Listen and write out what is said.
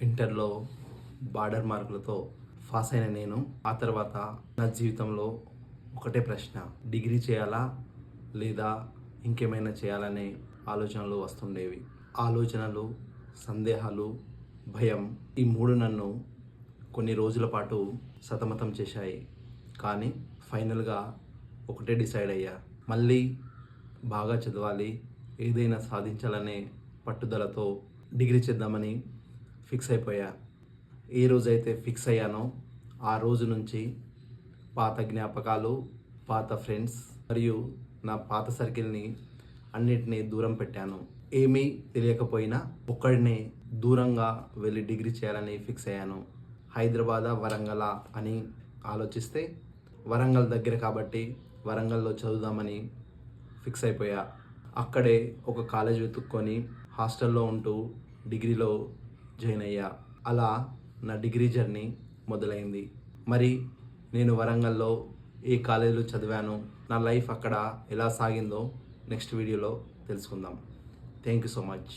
ఇంటర్లో బార్డర్ మార్కులతో పాస్ అయిన నేను ఆ తర్వాత నా జీవితంలో ఒకటే ప్రశ్న, డిగ్రీ చేయాలా లేదా ఇంకేమైనా చేయాలనే ఆలోచనలు వస్తుండేవి. ఆలోచనలు, సందేహాలు, భయం, ఈ మూడు నన్ను కొన్ని రోజుల పాటు సతమతం చేశాయి. కానీ ఫైనల్గా ఒకటే డిసైడ్ అయ్యా, మళ్ళీ బాగా చదవాలి, ఏదైనా సాధించాలనే పట్టుదలతో డిగ్రీ చేద్దామని ఫిక్స్ అయిపోయా. ఏ రోజైతే ఫిక్స్ అయ్యానో ఆ రోజు నుంచి పాత జ్ఞాపకాలు, పాత ఫ్రెండ్స్ మరియు నా పాత సర్కిల్ని అన్నిటినీ దూరం పెట్టాను. ఏమీ తెలియకపోయినా ఒక్కడినే దూరంగా వెళ్ళి డిగ్రీ చేయాలని ఫిక్స్ అయ్యాను. హైదరాబాదా వరంగలా అని ఆలోచిస్తే వరంగల్ దగ్గర కాబట్టి వరంగల్లో చదువుదామని ఫిక్స్ అయిపోయా. అక్కడే ఒక కాలేజ్ వెతుక్కొని హాస్టల్లో ఉంటూ డిగ్రీలో జాయిన్ అయ్యా. అలా నా డిగ్రీ జర్నీ మొదలైంది. మరి నేను వరంగల్లో ఏ కాలేజీలో చదివాను, నా లైఫ్ అక్కడ ఎలా సాగిందో నెక్స్ట్ వీడియోలో తెలుసుకుందాం. Thank you so much.